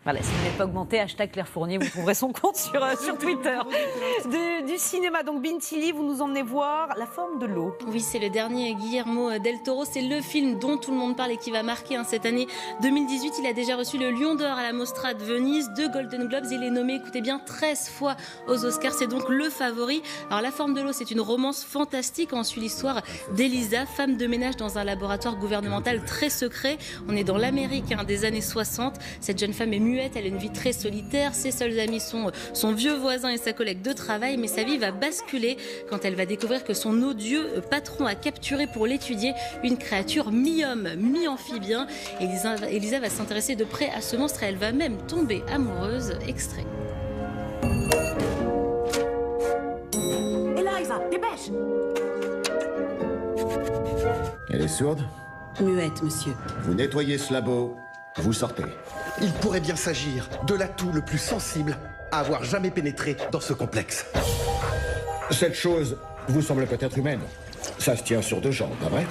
Voilà, si vous n'êtes pas augmenté, hashtag Claire Fournier, vous trouverez son compte sur Twitter. Du cinéma, donc Bintili, vous nous emmenez voir La forme de l'eau. Oui, c'est le dernier Guillermo del Toro. C'est le film dont tout le monde parle et qui va marquer cette année 2018. Il a déjà reçu le Lion d'Or à la Mostra de Venise, 2 Golden Globes. Il est nommé, écoutez bien, 13 fois aux Oscars. C'est donc le favori. Alors, La forme de l'eau, c'est une romance fantastique. On suit l'histoire d'Elisa, femme de ménage dans un laboratoire gouvernemental très secret. On est dans l'Amérique des années 60. Cette jeune femme est muette, elle a une vie très solitaire. Ses seuls amis sont son vieux voisin et sa collègue de travail. Mais sa vie va basculer quand elle va découvrir que son odieux patron a capturé pour l'étudier une créature mi-homme, mi-amphibien. Elisa va s'intéresser de près à ce monstre et elle va même tomber amoureuse. Extrait. Elisa, dépêche! Elle est sourde? Muette, monsieur. Vous nettoyez ce labo, vous sortez. Il pourrait bien s'agir de l'atout le plus sensible à avoir jamais pénétré dans ce complexe. Cette chose vous semble peut-être humaine. Ça se tient sur 2 jambes, pas vrai?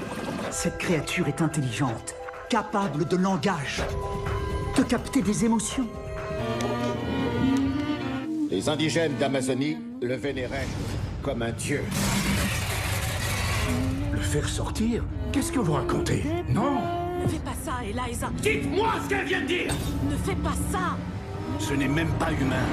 Cette créature est intelligente, capable de langage, de capter des émotions. Les indigènes d'Amazonie le vénéraient comme un dieu. Le faire sortir? Qu'est-ce que vous racontez? Non! Ne fais pas ça, Elisa! Dites-moi ce qu'elle vient de dire! Ne fais pas ça! Ce n'est même pas humain.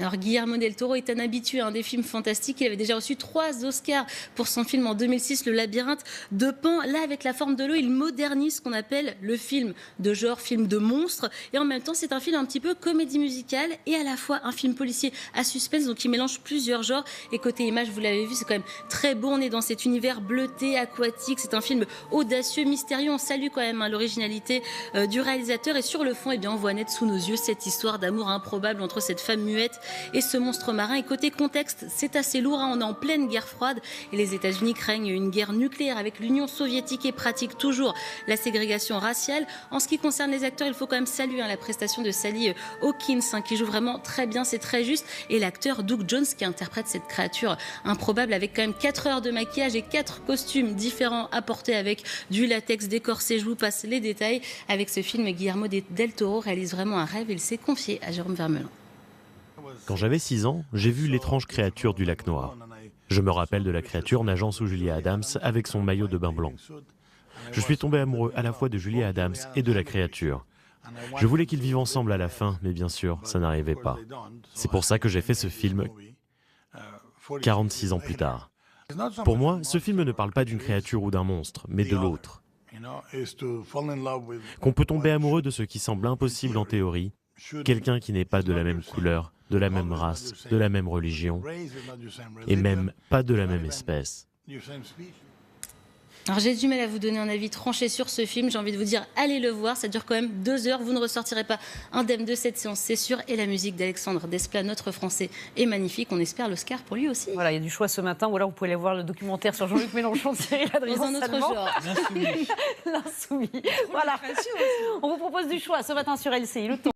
Alors Guillermo del Toro est un habitué des films fantastiques. Il avait déjà reçu 3 Oscars pour son film en 2006, Le Labyrinthe de Pan. Là, avec La forme de l'eau, il modernise ce qu'on appelle le film de genre, film de monstre. Et en même temps, c'est un film un petit peu comédie musicale et à la fois un film policier à suspense. Donc il mélange plusieurs genres. Et côté image, vous l'avez vu, c'est quand même très beau. On est dans cet univers bleuté, aquatique. C'est un film audacieux, mystérieux. On salue quand même l'originalité du réalisateur. Et sur le fond, eh bien, on voit naître sous nos yeux cette histoire d'amour improbable entre cette femme muette et ce monstre marin. Et côté contexte, c'est assez lourd. On est en pleine guerre froide et les États-Unis craignent une guerre nucléaire avec l'Union soviétique et pratiquent toujours la ségrégation raciale. En ce qui concerne les acteurs, il faut quand même saluer la prestation de Sally Hawkins qui joue vraiment très bien, c'est très juste. Et l'acteur Doug Jones qui interprète cette créature improbable avec quand même 4 heures de maquillage et 4 costumes différents apportés avec du latex, des corsets. Je vous passe les détails. Avec ce film, Guillermo del Toro réalise vraiment un rêve. Il s'est confié à Jérôme Vermelin. Quand j'avais 6 ans, j'ai vu l'étrange créature du lac Noir. Je me rappelle de la créature nageant sous Julia Adams avec son maillot de bain blanc. Je suis tombé amoureux à la fois de Julia Adams et de la créature. Je voulais qu'ils vivent ensemble à la fin, mais bien sûr, ça n'arrivait pas. C'est pour ça que j'ai fait ce film 46 ans plus tard. Pour moi, ce film ne parle pas d'une créature ou d'un monstre, mais de l'autre. Qu'on peut tomber amoureux de ce qui semble impossible en théorie, quelqu'un qui n'est pas de la même couleur, de la même race, de la même religion, et même pas de la même espèce. Alors j'ai du mal à vous donner un avis tranché sur ce film. J'ai envie de vous dire, allez le voir. Ça dure quand même 2 heures. Vous ne ressortirez pas indemne de cette séance, c'est sûr. Et la musique d'Alexandre Desplat, notre français, est magnifique. On espère l'Oscar pour lui aussi. Voilà, il y a du choix ce matin. Ou alors vous pouvez aller voir le documentaire sur Jean-Luc Mélenchon de Cyril Adrien. Dans un autre genre. L'insoumis. Voilà. On vous propose du choix ce matin sur LCI. Le temps.